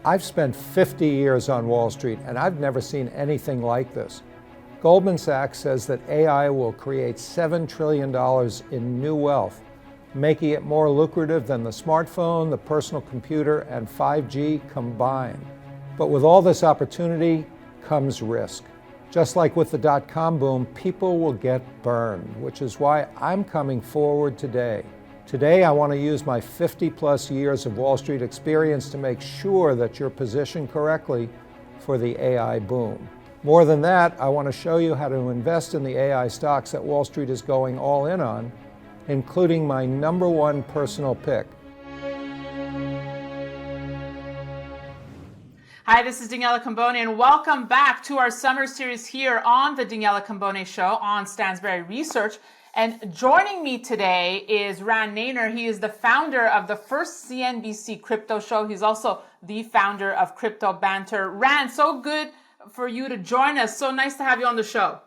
I've spent 50 years on Wall Street, and I've never seen anything like this. Goldman Sachs says that AI will create $7 trillion in new wealth, making it more lucrative than the smartphone, the personal computer, and 5G combined. But with all this opportunity comes risk. Just like with the dot-com boom, people will get burned, which is why I'm coming forward today. Today, I want to use my 50-plus years of Wall Street experience to make sure that you're positioned correctly for the AI boom. More than that, I want to show you how to invest in the AI stocks that Wall Street is going all in on, including my #1 personal pick. Hi, this is Daniela Cambone, and welcome back to our summer series here on the Daniela Cambone Show on Stansberry Research. And joining me today is Ran Neuner. He is the founder of the first CNBC crypto show. He's also the founder of Crypto Banter. Ran, so good for you to join us. So nice to have you on the show.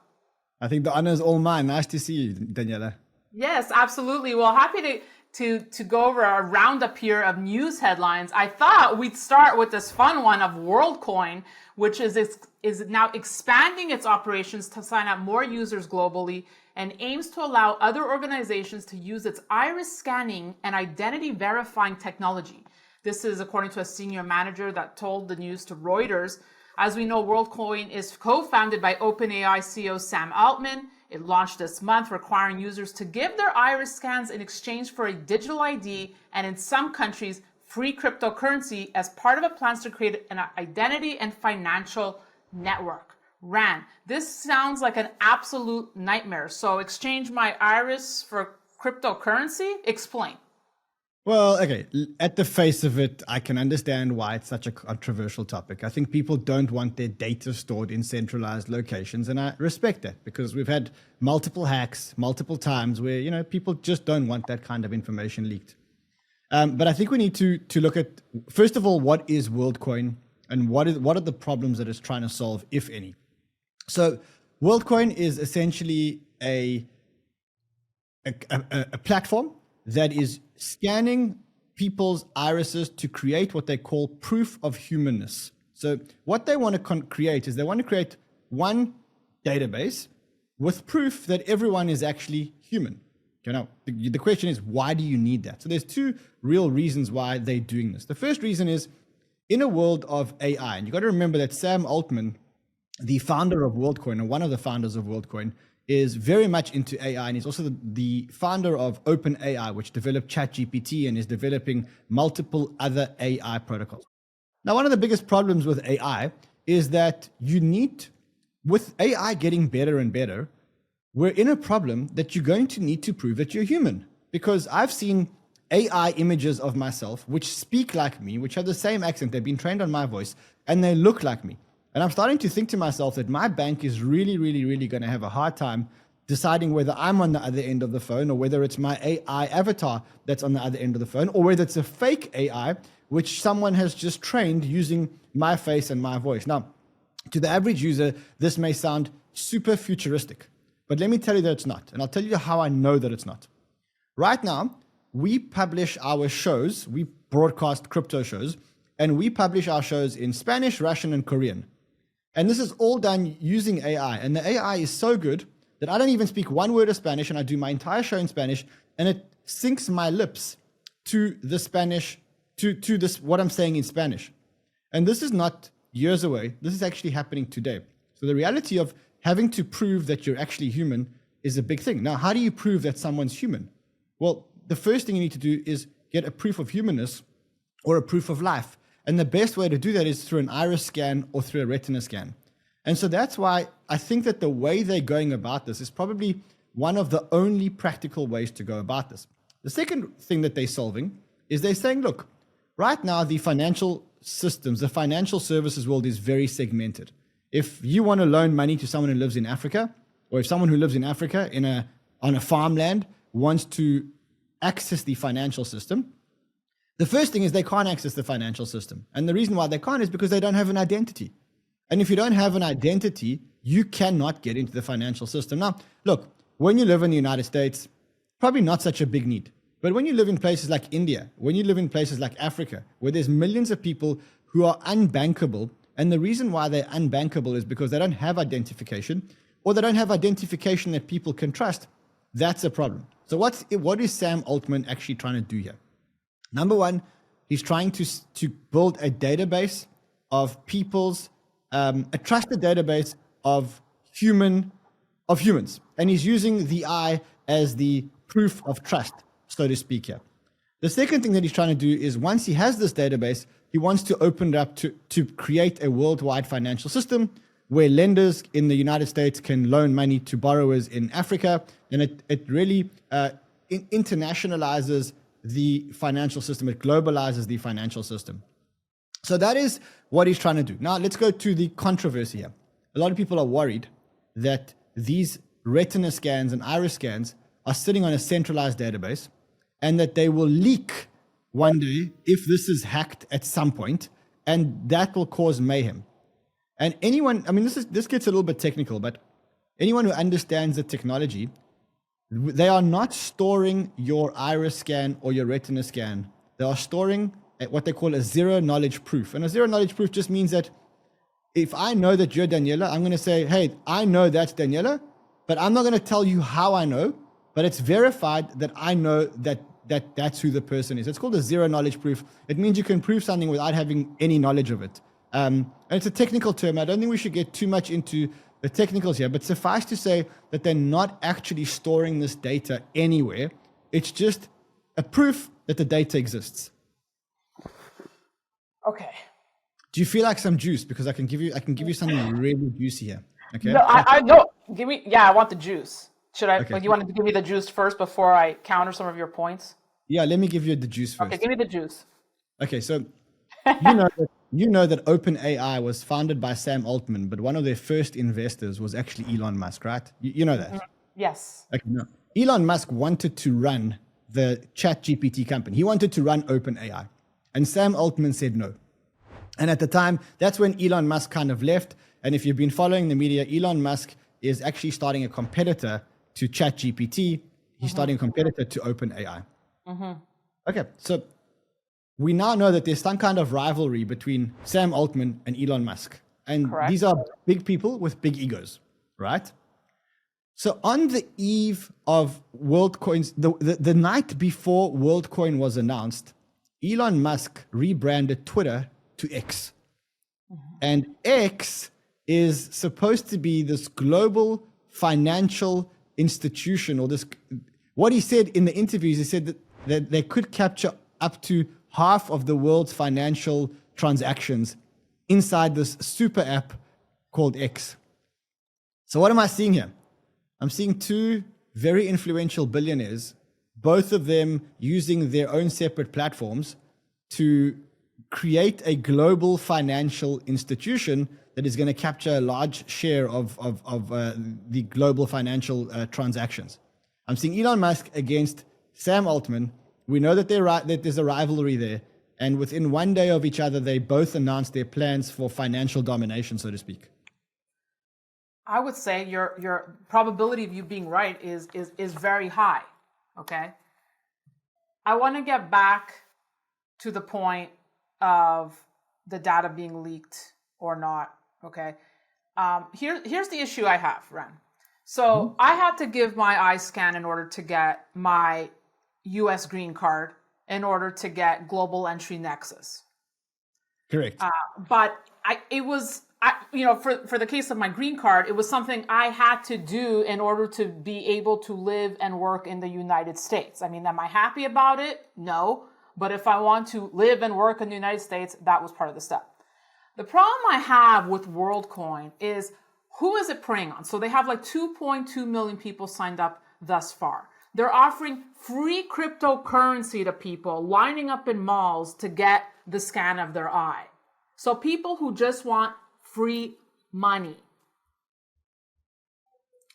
I think the honor is all mine. Nice to see you, Daniela. Yes, absolutely. Well, happy to go over a roundup here of news headlines. I thought we'd start with this fun one of Worldcoin, which is now expanding its operations to sign up more users globally and aims to allow other organizations to use its iris scanning and identity verifying technology. This is according to a senior manager that told the news to Reuters. As we know, Worldcoin is co-founded by OpenAI CEO Sam Altman. It launched this month, requiring users to give their iris scans in exchange for a digital ID and, in some countries, free cryptocurrency as part of a plan to create an identity and financial network. Ran, this sounds like an absolute nightmare. So exchange my iris for cryptocurrency? Explain. Well, okay, at the face of it, I can understand why it's such a controversial topic. I think people don't want their data stored in centralized locations, and I respect that because we've had multiple hacks multiple times where, people just don't want that kind of information leaked. But I think we need to look at, first of all, what is Worldcoin and what are the problems that it's trying to solve, if any. So Worldcoin is essentially a platform that is scanning people's irises to create what they call proof of humanness. So what they want to create is they want to create one database with proof that everyone is actually human. Now, the question is, why do you need that? So there's two real reasons why they're doing this. The first reason is, in a world of AI, and you've got to remember that Sam Altman, the founder of Worldcoin, or one of the founders of Worldcoin, is very much into AI, and he's also the founder of OpenAI, which developed ChatGPT and is developing multiple other AI protocols. Now, one of the biggest problems with AI is that with AI getting better and better, we're in a problem that you're going to need to prove that you're human. Because I've seen AI images of myself, which speak like me, which have the same accent, they've been trained on my voice, and they look like me. And I'm starting to think to myself that my bank is really, really, really going to have a hard time deciding whether I'm on the other end of the phone or whether it's my AI avatar that's on the other end of the phone, or whether it's a fake AI, which someone has just trained using my face and my voice. Now, to the average user, this may sound super futuristic, but let me tell you that it's not. And I'll tell you how I know that it's not. Right now, we publish our shows, we broadcast crypto shows, and we publish our shows in Spanish, Russian, and Korean. And this is all done using AI. And the AI is so good that I don't even speak one word of Spanish, and I do my entire show in Spanish, and it syncs my lips to the Spanish, to this, what I'm saying in Spanish. And this is not years away. This is actually happening today. So the reality of having to prove that you're actually human is a big thing. Now, how do you prove that someone's human? Well, the first thing you need to do is get a proof of humanness or a proof of life. And the best way to do that is through an iris scan or through a retina scan. And so that's why I think that the way they're going about this is probably one of the only practical ways to go about this. The second thing that they're solving is they're saying, look, right now the financial systems, the financial services world is very segmented. If you want to loan money to someone who lives in Africa, or if someone who lives in Africa on a farmland wants to access the financial system, the first thing is they can't access the financial system. And the reason why they can't is because they don't have an identity. And if you don't have an identity, you cannot get into the financial system. Now, look, when you live in the United States, probably not such a big need. But when you live in places like India, when you live in places like Africa, where there's millions of people who are unbankable. And the reason why they're unbankable is because they don't have identification, or they don't have identification that people can trust. That's a problem. So what is Sam Altman actually trying to do here? Number one, he's trying to build a database of people's, a trusted database of humans. And he's using the I as the proof of trust, so to speak here. The second thing that he's trying to do is, once he has this database, he wants to open it up to create a worldwide financial system where lenders in the United States can loan money to borrowers in Africa. And it really internationalizes the financial system. It globalizes the financial system. So that is what he's trying to do. Now, let's go to the controversy here. A lot of people are worried that these retina scans and iris scans are sitting on a centralized database, and that they will leak one day if this is hacked at some point, and that will cause mayhem. And anyone, I mean, this gets a little bit technical, but anyone who understands the technology, they are not storing your iris scan or your retina scan. They are storing what they call a zero knowledge proof. And a zero knowledge proof just means that if I know that you're Daniela, I'm going to say, hey, I know that's Daniela, but I'm not going to tell you how I know, but it's verified that I know that's who the person is. It's called a zero knowledge proof. It means you can prove something without having any knowledge of it. And it's a technical term. I don't think we should get too much into the technicals here, but suffice to say that they're not actually storing this data anywhere. It's just a proof that the data exists. Okay. Do you feel like some juice? Because I can give you something really juicy here. Okay. No, I no. Give me. Yeah, I want the juice. Should I? Okay. Like, you want to give me the juice first before I counter some of your points? Yeah, let me give you the juice first. Okay, give me the juice. Okay, so you know that OpenAI was founded by Sam Altman, but one of their first investors was actually Elon Musk, right? You know that? Mm-hmm. Yes. Okay, no. Elon Musk wanted to run the ChatGPT company. He wanted to run OpenAI, and Sam Altman said no. And at the time, that's when Elon Musk kind of left. And if you've been following the media, Elon Musk is actually starting a competitor to ChatGPT. He's starting a competitor to OpenAI. Okay, so we now know that there's some kind of rivalry between Sam Altman and Elon Musk. And Correct. These are big people with big egos, right? So on the eve of Worldcoin's, the night before Worldcoin was announced, Elon Musk rebranded Twitter to X. And X is supposed to be this global financial institution, or this, what he said in the interviews, he said that they could capture up to half of the world's financial transactions inside this super app called X. So what am I seeing here? I'm seeing two very influential billionaires, both of them using their own separate platforms to create a global financial institution that is going to capture a large share of the global financial transactions. I'm seeing Elon Musk against Sam Altman. We know that there's a rivalry there. And within one day of each other, they both announced their plans for financial domination, so to speak. I would say your probability of you being right is very high. Okay. I want to get back to the point of the data being leaked or not. Okay. Here's the issue I have, Ran. So I had to give my eye scan in order to get my US green card, in order to get global entry nexus. Correct. But for the case of my green card, it was something I had to do in order to be able to live and work in the United States. I mean, am I happy about it? No. But if I want to live and work in the United States, that was part of the step. The problem I have with Worldcoin is, who is it preying on? So they have like 2.2 million people signed up thus far. They're offering free cryptocurrency to people lining up in malls to get the scan of their eye. So people who just want free money,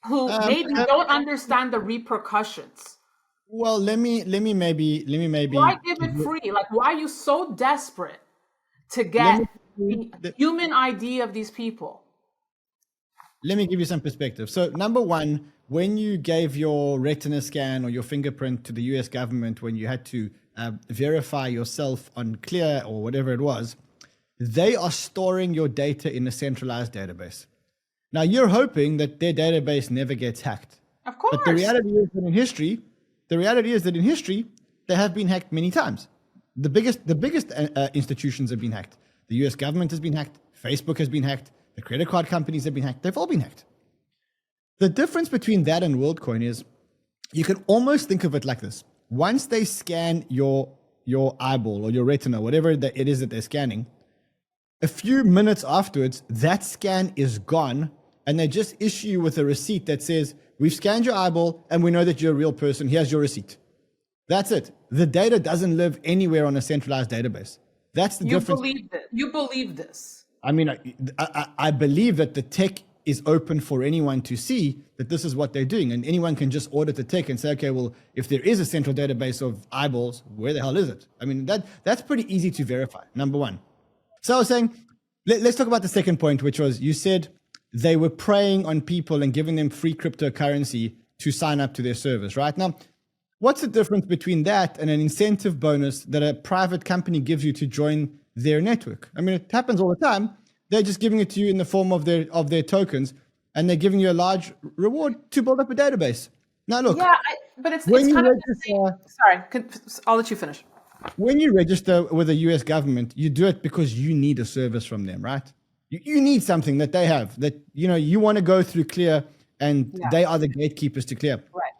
who maybe don't understand the repercussions. Well, let me maybe. Why give it free? Like, why are you so desperate to get the human ID of these people? Let me give you some perspective. So number one, when you gave your retina scan or your fingerprint to the US government, when you had to verify yourself on Clear or whatever it was, they are storing your data in a centralized database. Now, you're hoping that their database never gets hacked. Of course. But the reality is that in history, they have been hacked many times. The biggest institutions have been hacked. The US government has been hacked. Facebook has been hacked. The credit card companies have been hacked. They've all been hacked. The difference between that and Worldcoin is you can almost think of it like this. Once they scan your eyeball or your retina, whatever it is that they're scanning, a few minutes afterwards, that scan is gone, and they just issue you with a receipt that says, we've scanned your eyeball and we know that you're a real person. Here's your receipt. That's it. The data doesn't live anywhere on a centralized database. That's the difference. You believe this. I mean, I believe that the tech is open for anyone to see that this is what they're doing, and anyone can just audit the tech and say, okay, well, if there is a central database of eyeballs, where the hell is it? I mean, that's pretty easy to verify, number one. So I was saying, let's talk about the second point, which was you said they were preying on people and giving them free cryptocurrency to sign up to their service, right? Now, what's the difference between that and an incentive bonus that a private company gives you to join their network? I mean, it happens all the time. They're just giving it to you in the form of their tokens, and they're giving you a large reward to build up a database. Now, look. Yeah, but it's kind of the same. Sorry, I'll let you finish. When you register with the US government, you do it because you need a service from them, right? You need something that they have that, you want to go through Clear, and they are the gatekeepers to Clear. Right.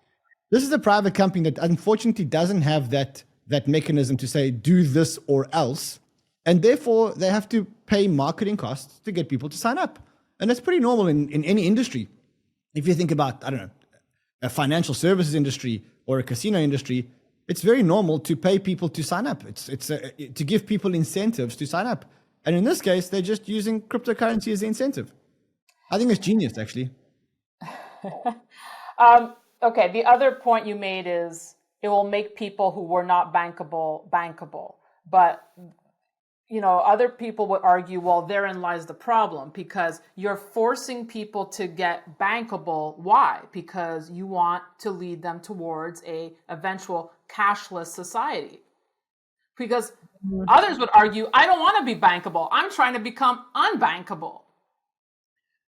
This is a private company that unfortunately doesn't have that mechanism to say, do this or else. And therefore, they have to pay marketing costs to get people to sign up. And that's pretty normal in any industry. If you think about, I don't know, a financial services industry or a casino industry, it's very normal to pay people to sign up. It's to give people incentives to sign up. And in this case, they're just using cryptocurrency as the incentive. I think it's genius, actually. Okay, the other point you made is it will make people who were not bankable. But other people would argue, well, therein lies the problem, because you're forcing people to get bankable. Why? Because you want to lead them towards a eventual cashless society. Because others would argue, I don't want to be bankable. I'm trying to become unbankable.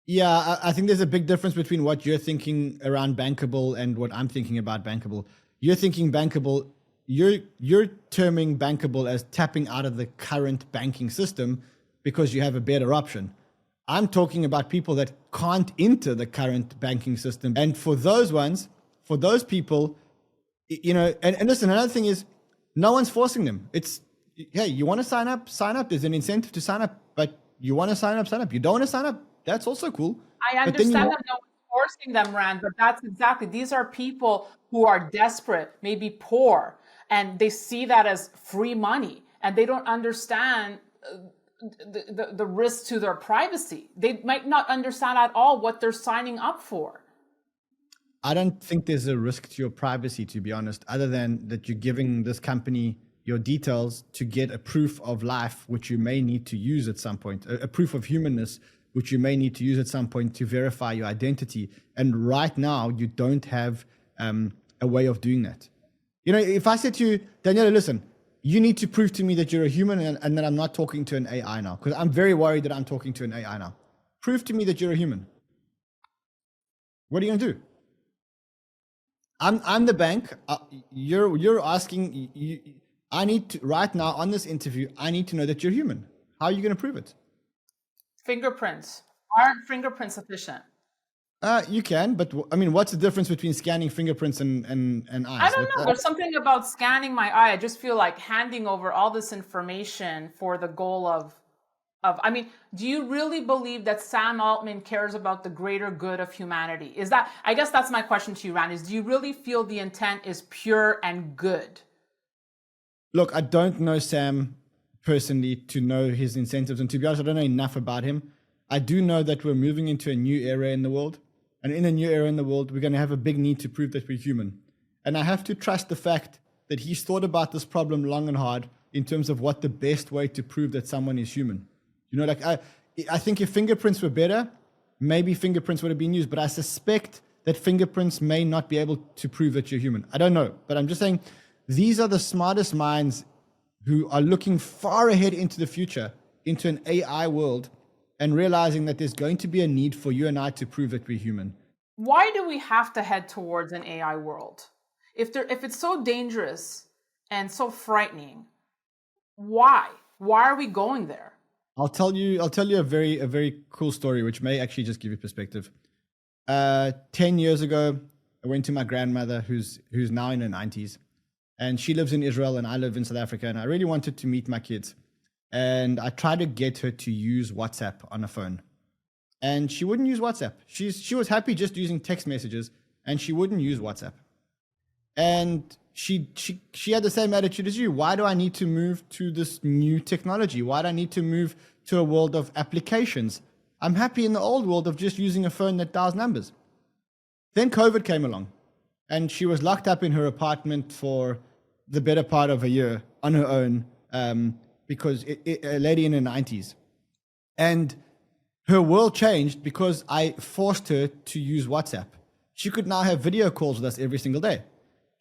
Yeah, I think there's a big difference between what you're thinking around bankable and what I'm thinking about bankable. You're thinking bankable. You're terming bankable as tapping out of the current banking system because you have a better option. I'm talking about people that can't enter the current banking system. And for those people, and listen, another thing is no one's forcing them. It's, hey, you want to sign up? There's an incentive to sign up, but you want to sign up. You don't want to sign up? That's also cool. I understand that no one's forcing them, Rand, but that's exactly, these are people who are desperate, maybe poor, and they see that as free money, and they don't understand the risk to their privacy. They might not understand at all what they're signing up for. I don't think there's a risk to your privacy, to be honest, other than that you're giving this company your details to get a proof of life, which you may need to use at some point, a proof of humanness, which you may need to use at some point to verify your identity. And right now, you don't have a way of doing that. If I said to you, Daniela, listen, you need to prove to me that you're a human and that I'm not talking to an AI now, because I'm very worried that I'm talking to an AI now. Prove to me that you're a human. What are you going to do? I'm the bank. You're asking, I need to, right now on this interview, I need to know that you're human. How are you going to prove it? Fingerprints. Aren't fingerprints sufficient? You can, but I mean, what's the difference between scanning fingerprints and eyes? I don't know. There's something about scanning my eye. I just feel like handing over all this information for the goal of, I mean, do you really believe that Sam Altman cares about the greater good of humanity? I guess that's my question to you, Ran, is do you really feel the intent is pure and good? Look, I don't know Sam personally to know his incentives. And to be honest, I don't know enough about him. I do know that we're moving into a new era in the world. And in a new era in the world, we're going to have a big need to prove that we're human. And I have to trust the fact that he's thought about this problem long and hard in terms of what the best way to prove that someone is human. I think if fingerprints were better, maybe fingerprints would have been used. But I suspect that fingerprints may not be able to prove that you're human. I don't know. But I'm just saying these are the smartest minds who are looking far ahead into the future into an AI world and realizing that there's going to be a need for you and I to prove that we're human. Why do we have to head towards an AI world? If it's so dangerous and so frightening, why? Why are we going there? I'll tell you a very cool story, which may actually just give you perspective. 10 years ago, I went to my grandmother, who's now in her 90s, and she lives in Israel and I live in South Africa, and I really wanted to meet my kids. And I tried to get her to use WhatsApp on a phone, and she wouldn't use WhatsApp. She was happy just using text messages, and she wouldn't use WhatsApp. And she had the same attitude as you. Why do I need to move to this new technology? Why do I need to move to a world of applications? I'm happy in the old world of just using a phone that dials numbers. Then COVID came along, and she was locked up in her apartment for the better part of a year on her own, because a lady in her 90s. And her world changed because I forced her to use WhatsApp. She could now have video calls with us every single day.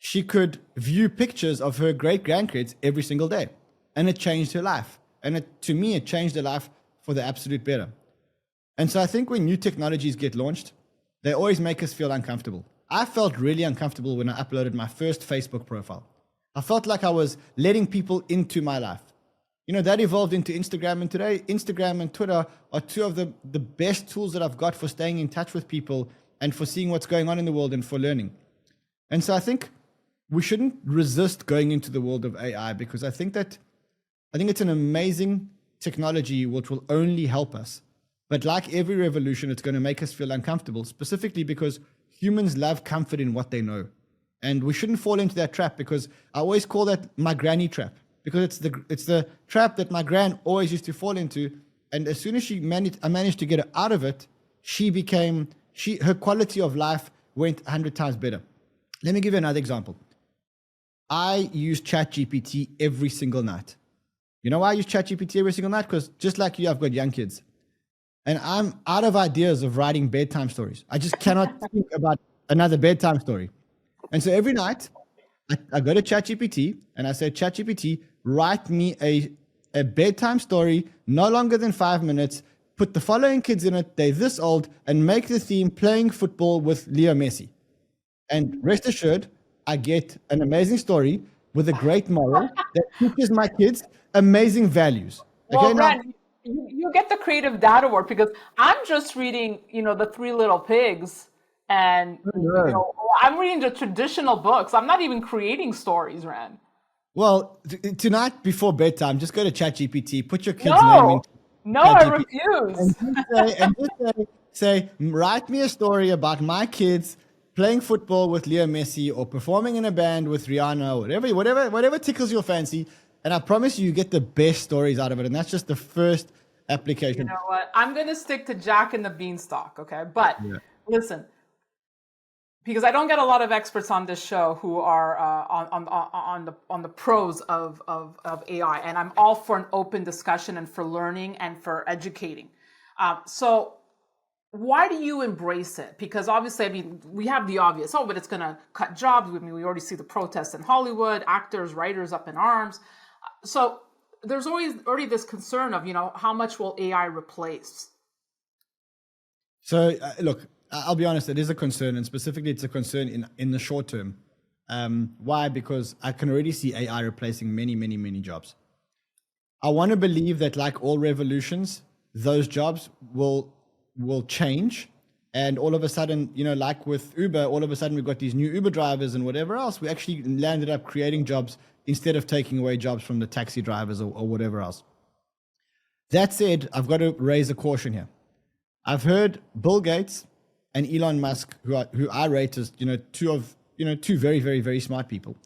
She could view pictures of her great-grandkids every single day. And it changed her life. And to me, it changed her life for the absolute better. And so I think when new technologies get launched, they always make us feel uncomfortable. I felt really uncomfortable when I uploaded my first Facebook profile. I felt like I was letting people into my life. You know, that evolved into Instagram, and today Instagram and Twitter are two of the best tools that I've got for staying in touch with people and for seeing what's going on in the world and for learning. And so I think we shouldn't resist going into the world of AI, because I think it's an amazing technology which will only help us. But like every revolution, it's going to make us feel uncomfortable, specifically because humans love comfort in what they know. And we shouldn't fall into that trap, because I always call that my granny trap, because it's the trap that my gran always used to fall into. And as soon as I managed to get her out of it, her quality of life went 100 times better. Let me give you another example. I use ChatGPT every single night. You know why I use ChatGPT every single night? Because just like you, I've got young kids. And I'm out of ideas of writing bedtime stories. I just cannot think about another bedtime story. And so every night, I go to ChatGPT and I say, ChatGPT, write me a bedtime story, no longer than 5 minutes, put the following kids in it, they're this old, and make the theme playing football with Leo Messi. And rest assured, I get an amazing story with a great moral that teaches my kids amazing values. Well, Okay, Ran, you get the creative dad award, because I'm just reading, the Three Little Pigs, and I'm reading the traditional books. I'm not even creating stories, Ran. Well, tonight before bedtime, just go to ChatGPT, put your kid's name in. No, I refuse. And just say, write me a story about my kids playing football with Leo Messi or performing in a band with Rihanna or whatever tickles your fancy. And I promise you get the best stories out of it. And that's just the first application. You know what? I'm going to stick to Jack and the Beanstalk, okay? But listen, because I don't get a lot of experts on this show who are on the pros of AI, and I'm all for an open discussion and for learning and for educating. So why do you embrace it? Because obviously, we have the obvious, but it's going to cut jobs. We already see the protests in Hollywood, actors, writers up in arms. So there's already this concern of, how much will AI replace? So look, I'll be honest, it is a concern, and specifically it's a concern in the short term. Why? Because I can already see AI replacing many, many, many jobs. I want to believe that, like all revolutions, those jobs will change. And all of a sudden, like with Uber, all of a sudden we've got these new Uber drivers and whatever else. We actually landed up creating jobs instead of taking away jobs from the taxi drivers or whatever else. That said, I've got to raise a caution here. I've heard Bill Gates and Elon Musk, who I rate as two very, very, very smart people,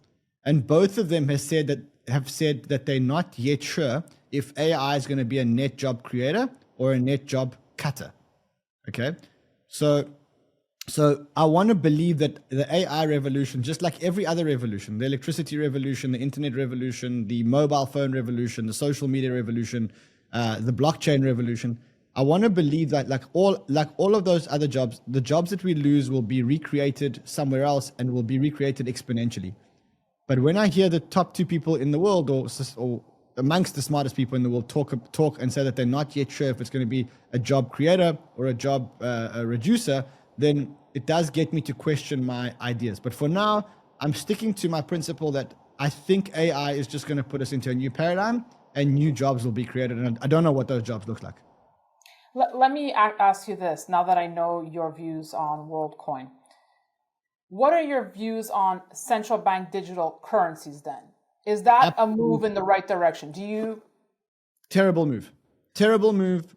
and both of them have said that they're not yet sure if AI is going to be a net job creator or a net job cutter. Okay, so I want to believe that the AI revolution, just like every other revolution, the electricity revolution, the internet revolution, the mobile phone revolution, the social media revolution, the blockchain revolution, I want to believe that like all of those other jobs, the jobs that we lose will be recreated somewhere else and will be recreated exponentially. But when I hear the top two people in the world, or amongst the smartest people in the world talk and say that they're not yet sure if it's going to be a job creator or a job reducer, then it does get me to question my ideas. But for now, I'm sticking to my principle that I think AI is just going to put us into a new paradigm and new jobs will be created. And I don't know what those jobs look like. Let me ask you this, now that I know your views on Worldcoin. What are your views on central bank digital currencies then? Is that a move in the right direction? Do you? Terrible move. Terrible move.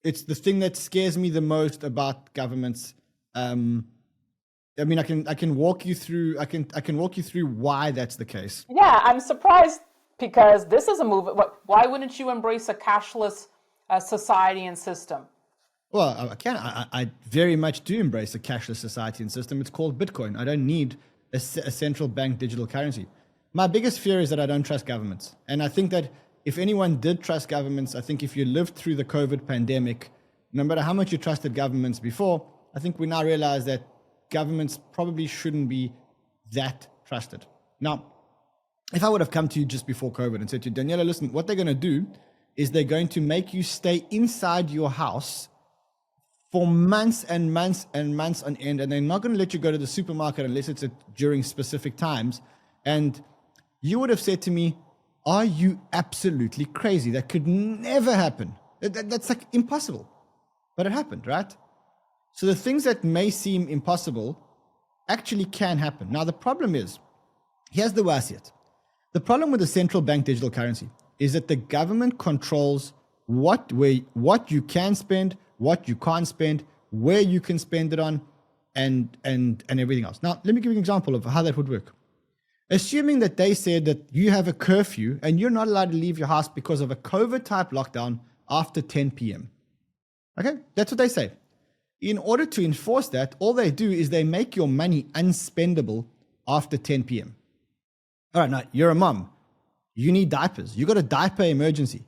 It's the thing that scares me the most about governments. I mean, I can walk you through. I can walk you through why that's the case. Yeah, I'm surprised because this is a move. Why wouldn't you embrace a cashless society and system? Well, I can. I very much do embrace a cashless society and system. It's called Bitcoin. I don't need a central bank digital currency. My biggest fear is that I don't trust governments. And I think that if anyone did trust governments, I think if you lived through the COVID pandemic, no matter how much you trusted governments before, I think we now realize that governments probably shouldn't be that trusted. Now, if I would have come to you just before COVID and said to you, Daniela, listen, what they're going to do is they're going to make you stay inside your house for months and months and months on end, and they're not going to let you go to the supermarket unless it's during specific times. And you would have said to me, are you absolutely crazy? That could never happen. That's like impossible. But it happened, right? So the things that may seem impossible actually can happen. Now, the problem is, here's the way I see it. The problem with the central bank digital currency is that the government controls what you can spend, what you can't spend, where you can spend it on, and everything else. Now, let me give you an example of how that would work. Assuming that they said that you have a curfew and you're not allowed to leave your house because of a COVID-type lockdown after 10 p.m. Okay, that's what they say. In order to enforce that, all they do is they make your money unspendable after 10 p.m. All right, now you're a mom. You need diapers. You got a diaper emergency.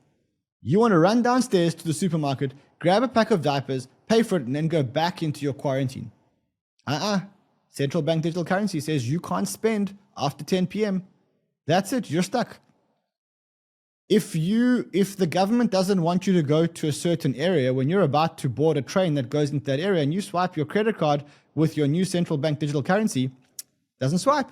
You want to run downstairs to the supermarket, grab a pack of diapers, pay for it, and then go back into your quarantine. Central bank digital currency says you can't spend after 10 p.m. That's it. You're stuck. If the government doesn't want you to go to a certain area when you're about to board a train that goes into that area and you swipe your credit card with your new central bank digital currency, doesn't swipe.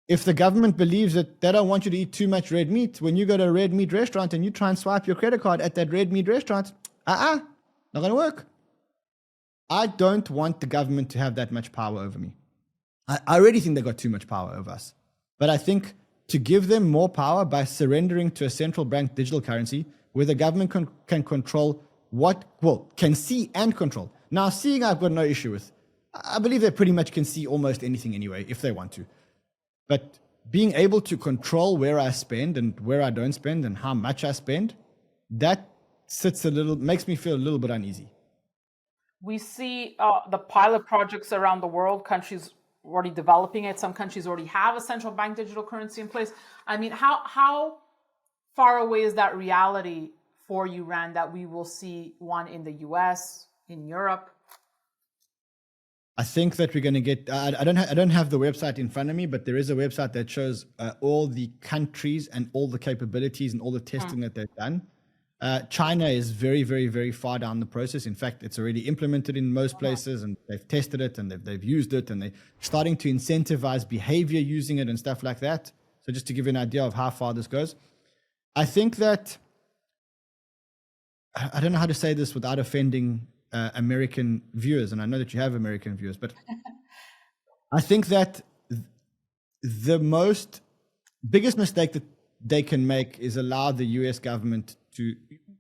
If the government believes that they don't want you to eat too much red meat, when you go to a red meat restaurant and you try and swipe your credit card at that red meat restaurant, not going to work. I don't want the government to have that much power over me. I already think they got too much power over us. But I think to give them more power by surrendering to a central bank digital currency where the government can control can see and control. Now, seeing I've got no issue with. I believe they pretty much can see almost anything anyway, if they want to. But being able to control where I spend and where I don't spend and how much I spend, that makes me feel a little bit uneasy. We see the pilot projects around the world, countries already developing it. Some countries already have a central bank digital currency in place. I mean, how far away is that reality for you, Ran, that we will see one in the US, in Europe? I think that we're going to get, I don't have the website in front of me, but there is a website that shows all the countries and all the capabilities and all the testing that they've done. China is very, very, very far down the process. In fact, it's already implemented in most places and they've tested it and they've used it and they're starting to incentivize behavior using it and stuff like that. So just to give you an idea of how far this goes, I think that, I don't know how to say this without offending American viewers, and I know that you have American viewers, but I think that the biggest mistake that they can make is allow the US government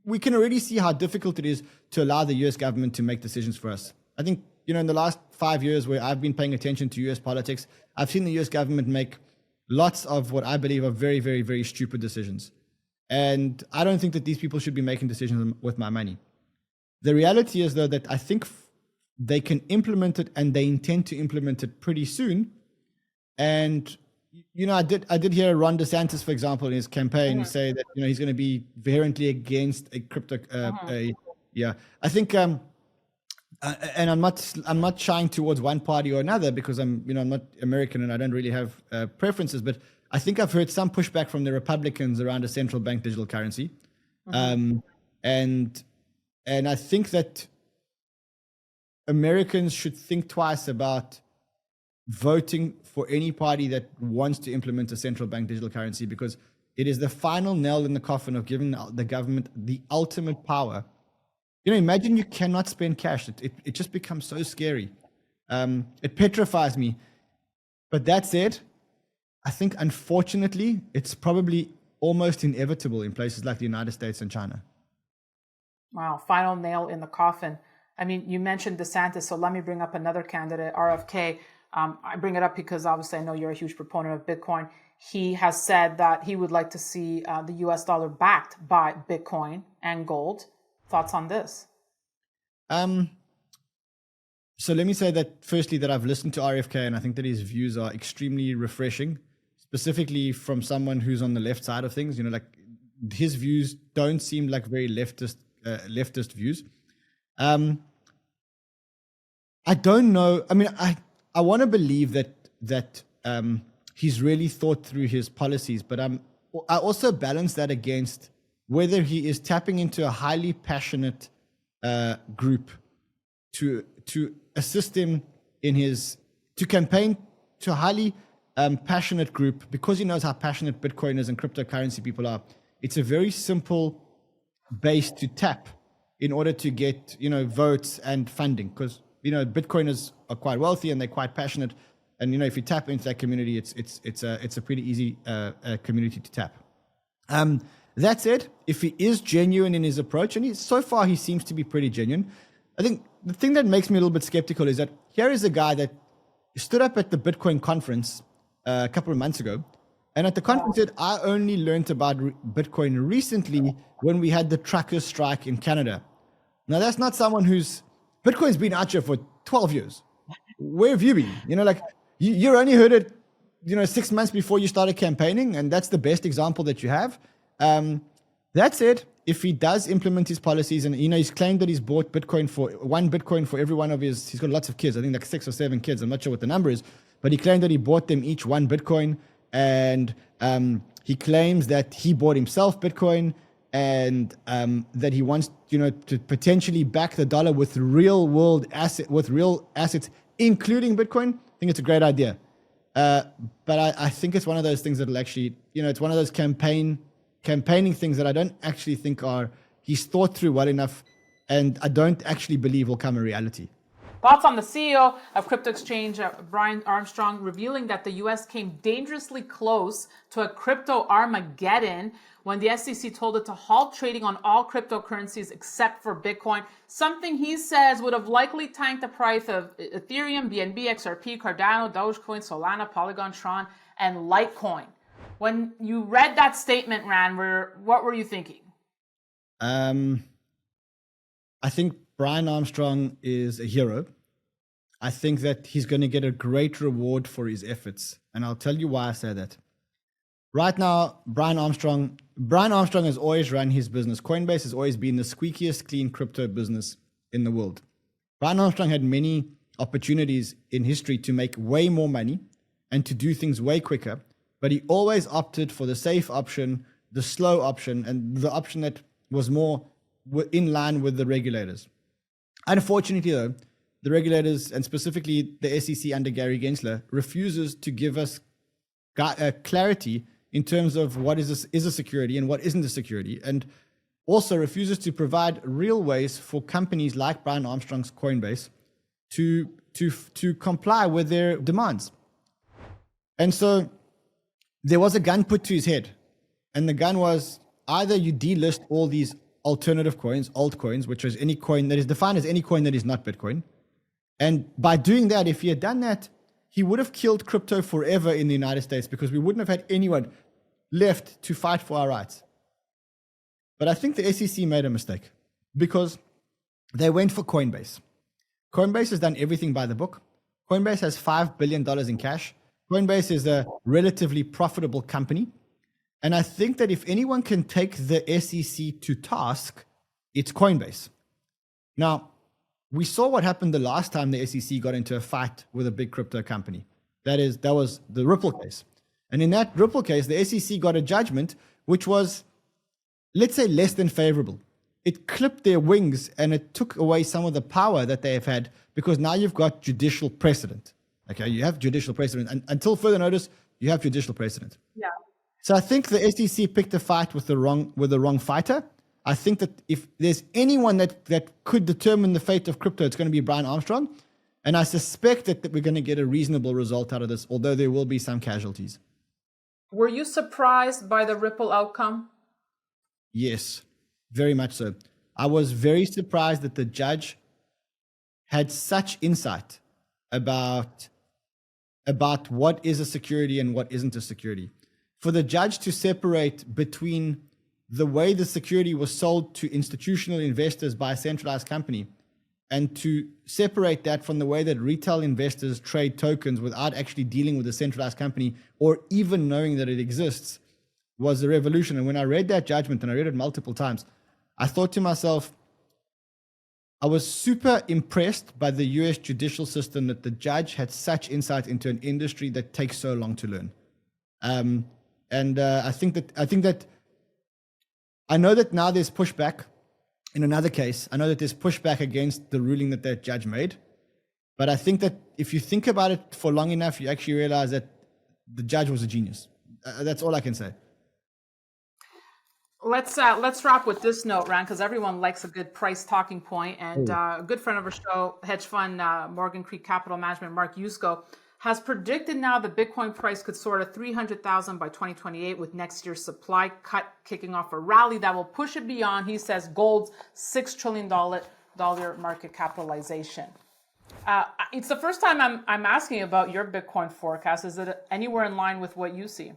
we can already see how difficult it is to allow the US government to make decisions for us. I think, in the last 5 years where I've been paying attention to US politics, I've seen the US government make lots of what I believe are very, very, very stupid decisions. And I don't think that these people should be making decisions with my money. The reality is, though, that I think they can implement it and they intend to implement it pretty soon. And I did hear Ron DeSantis, for example, in his campaign say that he's going to be vehemently against a crypto. I think, and I'm not shying towards one party or another because I'm not American and I don't really have preferences. But I think I've heard some pushback from the Republicans around a central bank digital currency. And I think that Americans should think twice about voting for any party that wants to implement a central bank digital currency, because it is the final nail in the coffin of giving the government the ultimate power. Imagine you cannot spend cash. It just becomes so scary. It petrifies me. But that said, I think, unfortunately, it's probably almost inevitable in places like the United States and China. Wow, final nail in the coffin. I mean, you mentioned DeSantis, so let me bring up another candidate, RFK. I bring it up because obviously I know you're a huge proponent of Bitcoin. He has said that he would like to see the US dollar backed by Bitcoin and gold. Thoughts on this? So let me say that firstly, that I've listened to RFK and I think that his views are extremely refreshing, specifically from someone who's on the left side of things. Like his views don't seem like very leftist views. I don't know. I mean, I want to believe that he's really thought through his policies, but I also balance that against whether he is tapping into a highly passionate group to assist him to campaign to a highly passionate group, because he knows how passionate Bitcoiners and cryptocurrency people are. It's a very simple base to tap in order to get, votes and funding, because, Bitcoiners are quite wealthy and they're quite passionate. And, if you tap into that community, it's a pretty easy community to tap. That said, if he is genuine in his approach, and so far he seems to be pretty genuine, I think the thing that makes me a little bit skeptical is that here is a guy that stood up at the Bitcoin conference a couple of months ago. And at the conference said, I only learned about Bitcoin recently when we had the truckers strike in Canada. Now, that's not someone Bitcoin's been out here for 12 years. Where have you been? You only heard it, 6 months before you started campaigning, and that's the best example that you have. That said, if he does implement his policies, and he's claimed that he's bought Bitcoin for $1 for every one of he's got lots of kids, I think like 6 or 7 kids, I'm not sure what the number is, but he claimed that he bought them each $1, and he claims that he bought himself Bitcoin, and that he wants to potentially back the dollar with real assets, including Bitcoin. I think it's a great idea, but I think it's one of those things that'll actually, it's one of those campaigning things that I don't actually think he's thought through well enough, and I don't actually believe will come a reality. Thoughts on the CEO of crypto exchange, Brian Armstrong, revealing that the U.S. came dangerously close to a crypto Armageddon when the SEC told it to halt trading on all cryptocurrencies except for Bitcoin, something he says would have likely tanked the price of Ethereum, BNB, XRP, Cardano, Dogecoin, Solana, Polygon, Tron, and Litecoin. When you read that statement, Ran, what were you thinking? I think Brian Armstrong is a hero. I think that he's going to get a great reward for his efforts. And I'll tell you why I say that. Right now, Brian Armstrong has always run his business. Coinbase has always been the squeakiest clean crypto business in the world. Brian Armstrong had many opportunities in history to make way more money and to do things way quicker, but he always opted for the safe option, the slow option, and the option that was more in line with the regulators. Unfortunately, though, the regulators, and specifically the SEC under Gary Gensler, refuses to give us clarity in terms of what is a security and what isn't a security, and also refuses to provide real ways for companies like Brian Armstrong's Coinbase to comply with their demands. And so there was a gun put to his head, and the gun was either you delist all these alternative coins, altcoins, which is any coin that is defined as any coin that is not Bitcoin. And by doing that, if he had done that, he would have killed crypto forever in the United States, because we wouldn't have had anyone left to fight for our rights. But I think the SEC made a mistake, because they went for Coinbase. Coinbase has done everything by the book. Coinbase has $5 billion in cash. Coinbase is a relatively profitable company. And I think that if anyone can take the SEC to task, it's Coinbase. Now, we saw what happened the last time the SEC got into a fight with a big crypto company. That was the Ripple case. And in that Ripple case, the SEC got a judgment which was, let's say, less than favorable. It clipped their wings and it took away some of the power that they have had, because now you've got judicial precedent. Okay, you have judicial precedent. And until further notice, you have judicial precedent. Yeah. So I think the SEC picked a fight with the wrong fighter. I think that if there's anyone that could determine the fate of crypto, it's going to be Brian Armstrong. And I suspect that we're going to get a reasonable result out of this, although there will be some casualties. Were you surprised by the Ripple outcome? Yes, very much so. I was very surprised that the judge had such insight about what is a security and what isn't a security. For the judge to separate between the way the security was sold to institutional investors by a centralized company, and to separate that from the way that retail investors trade tokens without actually dealing with a centralized company or even knowing that it exists, was a revolution. And when I read that judgment, and I read it multiple times, I thought to myself, I was super impressed by the US judicial system, that the judge had such insight into an industry that takes so long to learn. I think that I know that now there's pushback in another case. I know that there's pushback against the ruling that judge made. But I think that if you think about it for long enough, you actually realize that the judge was a genius. That's all I can say. Let's wrap with this note, Ran, because everyone likes a good price talking point. And a good friend of our show, hedge fund Morgan Creek Capital Management, Mark Yusko, has predicted now the Bitcoin price could soar to 300,000 by 2028, with next year's supply cut kicking off a rally that will push it beyond, he says, gold's $6 trillion market capitalization. It's the first time I'm asking about your Bitcoin forecast. Is it anywhere in line with what you see?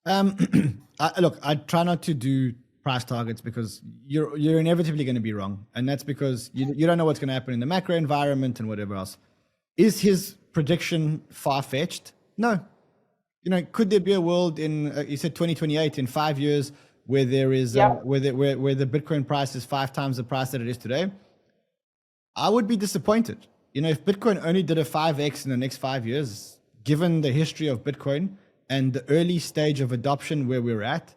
Look, I try not to do price targets because you're inevitably going to be wrong. And that's because you don't know what's going to happen in the macro environment and whatever else. Is his prediction far-fetched? No. Could there be a world in, you said 2028, in 5 years, where there is, where the Bitcoin price is 5 times the price that it is today? I would be disappointed. If Bitcoin only did a 5x in the next 5 years, given the history of Bitcoin and the early stage of adoption where we're at,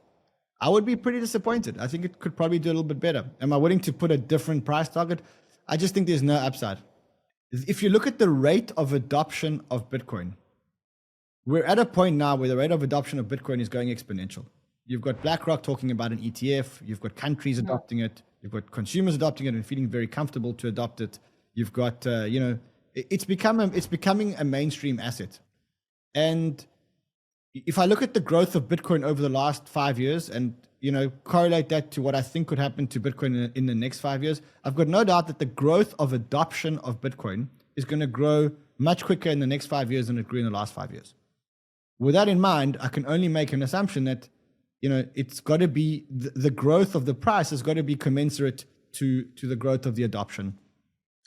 I would be pretty disappointed. I think it could probably do a little bit better. Am I willing to put a different price target? I just think there's no upside. If you look at the rate of adoption of Bitcoin, we're at a point now where the rate of adoption of Bitcoin is going exponential. You've got BlackRock talking about an ETF. You've got countries adopting it. You've got consumers adopting it and feeling very comfortable to adopt it. You've got, it's becoming a mainstream asset. And if I look at the growth of Bitcoin over the last 5 years and, correlate that to what I think could happen to Bitcoin in the next 5 years, I've got no doubt that the growth of adoption of Bitcoin is going to grow much quicker in the next 5 years than it grew in the last 5 years. With that in mind, I can only make an assumption that, it's got to be, the growth of the price has got to be commensurate to the growth of the adoption.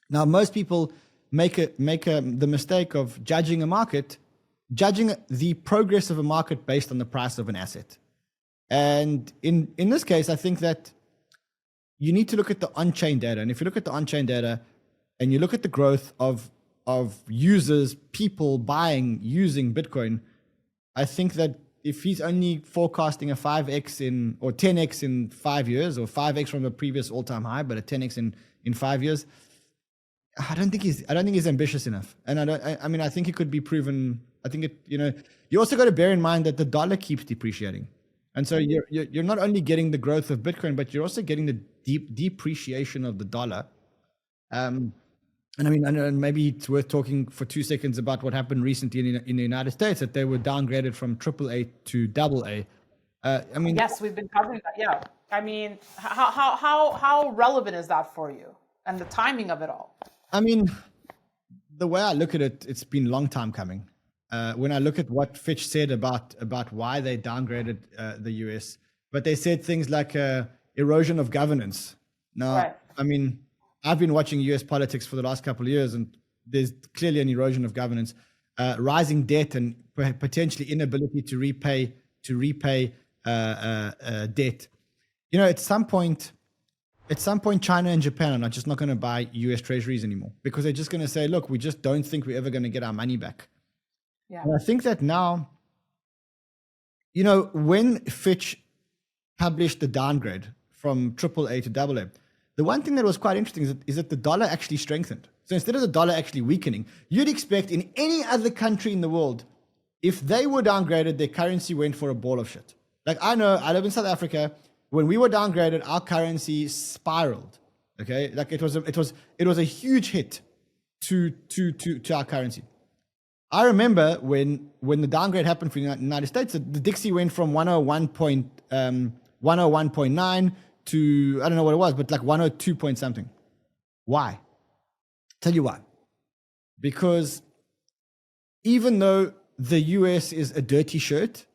Now, most people make the mistake of judging the progress of a market based on the price of an asset. And in this case, I think that you need to look at the on-chain data. And if you look at the on-chain data and you look at the growth of users, people using Bitcoin, I think that if he's only forecasting a 5x or 10x in 5 years, or 5x from the previous all-time high, but a 10x in 5 years, I don't think he's ambitious enough. And I think it could be proven. I think you also got to bear in mind that the dollar keeps depreciating. And so you're not only getting the growth of Bitcoin, but you're also getting the deep depreciation of the dollar. And maybe it's worth talking for 2 seconds about what happened recently in the United States, that they were downgraded from AAA to AA. Yes, we've been covering that. Yeah. How relevant is that for you, and the timing of it all? The way I look at it, it's been a long time coming. When I look at what Fitch said about why they downgraded the US, but they said things like erosion of governance. Now, right. I've been watching US politics for the last couple of years, and there's clearly an erosion of governance, rising debt, and potentially inability to repay debt. At some point, China and Japan are not just not going to buy US treasuries anymore, because they're just going to say, look, we just don't think we're ever going to get our money back. Yeah. And I think that now when Fitch published the downgrade from AAA to AA, the one thing that was quite interesting is that the dollar actually strengthened. So instead of the dollar actually weakening, you'd expect in any other country in the world, if they were downgraded, their currency went for a ball of shit. Like I know, I live in South Africa. When we were downgraded, our currency spiraled. Okay, like it was a huge hit to our currency. I remember when the downgrade happened for the United States, the Dixie went from 101.9 to, I don't know what it was, but like 102 point something. Why? Tell you why. Because even though the US is a dirty shirt,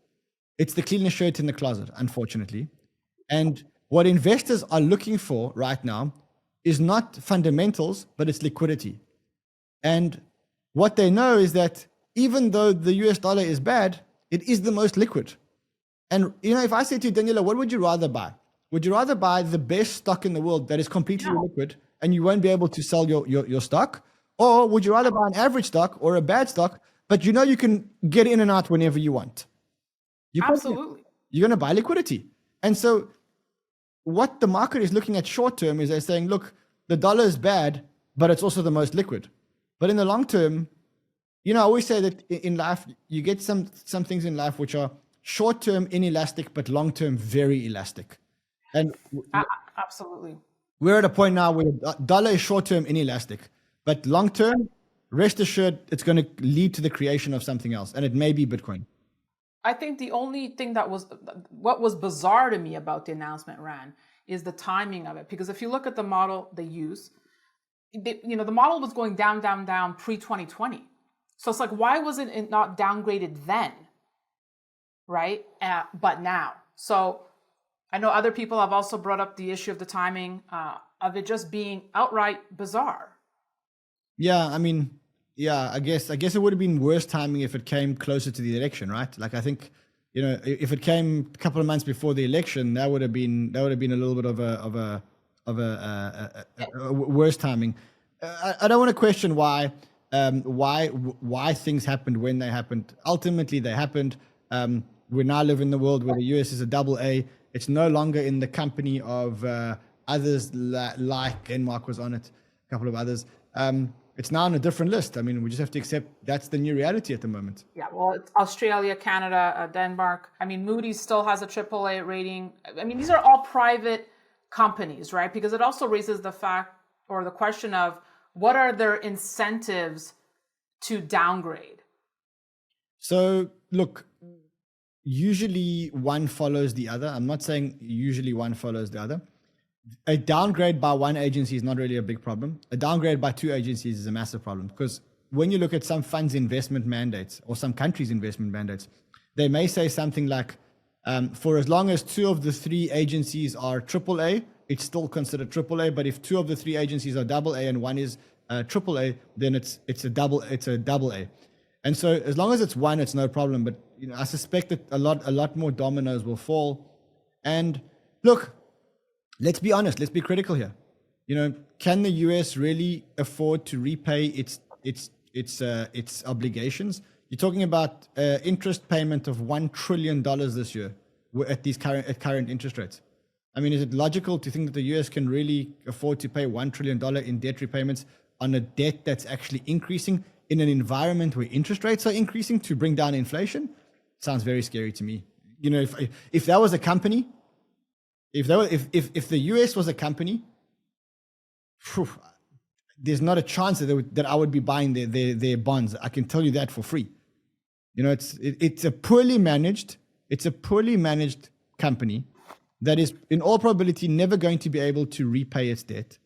it's the cleanest shirt in the closet, unfortunately. And what investors are looking for right now is not fundamentals, but it's liquidity. And what they know is that even though the US dollar is bad, it is the most liquid. And if I say to you, Daniela, what would you rather buy? Would you rather buy the best stock in the world that is completely liquid and you won't be able to sell your stock? Or would you rather buy an average stock or a bad stock, but you can get in and out whenever you want? Absolutely. You're going to buy liquidity. And so what the market is looking at short term is they're saying, look, the dollar is bad, but it's also the most liquid. But in the long term, I always say that in life, you get some things in life which are short term inelastic, but long term very elastic. And absolutely. We're at a point now where dollar is short term inelastic, but long term, rest assured, it's going to lead to the creation of something else. And it may be Bitcoin. I think the only thing what was bizarre to me about the announcement, Ran, is the timing of it. Because if you look at the model they use, the model was going down, down, down pre-2020. So it's like, why wasn't it not downgraded then? Right? But now. So I know other people have also brought up the issue of the timing of it just being outright bizarre. Yeah, I guess it would have been worse timing if it came closer to the election, right? Like I think, if it came a couple of months before the election, that would have been a little bit of a worse timing. I don't want to question why things happened when they happened. Ultimately, they happened. We now live in the world where the US is a AA. It's no longer in the company of others like Denmark was on it, a couple of others. It's now on a different list. We just have to accept that's the new reality at the moment. Yeah, well, it's Australia, Canada, Denmark. Moody's still has a AAA rating. These are all private companies, right? Because it also raises the question of what are their incentives to downgrade? So, look, usually one follows the other. I'm not saying usually one follows the other. A downgrade by one agency is not really a big problem. A downgrade by two agencies is a massive problem, because when you look at some funds' investment mandates or some countries' investment mandates, they may say something like, for as long as two of the three agencies are AAA, it's still considered AAA. But if two of the three agencies are AA and one is AAA, then it's a AA. And so as long as it's one, it's no problem. But I suspect that a lot more dominoes will fall. And look, let's be honest. Let's be critical here. Can the US really afford to repay its obligations? You're talking about interest payment of $1 trillion this year at current interest rates. Is it logical to think that the US can really afford to pay $1 trillion in debt repayments on a debt that's actually increasing in an environment where interest rates are increasing to bring down inflation? Sounds very scary to me. If that was a company, if the US was a company, there's not a chance that I would be buying their bonds. I can tell you that for free. It's a poorly managed company that is in all probability never going to be able to repay its debt.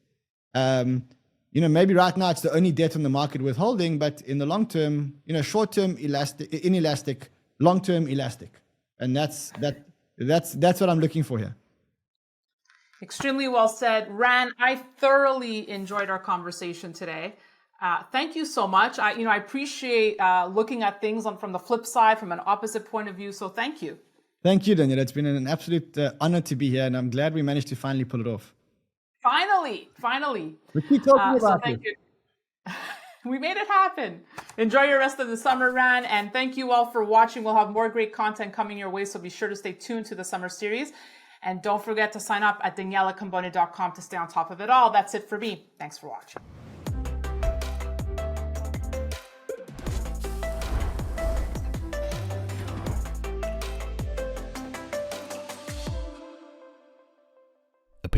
Maybe right now it's the only debt on the market worth holding, but in the long term, short term inelastic, long term elastic, and that's what I'm looking for here. Extremely well said, Ran. I thoroughly enjoyed our conversation today. Thank you so much. I appreciate looking at things from the flip side, from an opposite point of view. So thank you. Thank you, Daniela. It's been an absolute honor to be here, and I'm glad we managed to finally pull it off. Finally. We keep talking about it. Thank you. We made it happen. Enjoy your rest of the summer, Ran, and thank you all for watching. We'll have more great content coming your way, so be sure to stay tuned to the summer series. And don't forget to sign up at danielacamboni.com to stay on top of it all. That's it for me. Thanks for watching.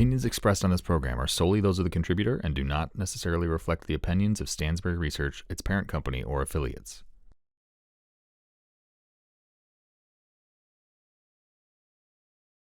Opinions expressed on this program are solely those of the contributor and do not necessarily reflect the opinions of Stansberry Research, its parent company, or affiliates.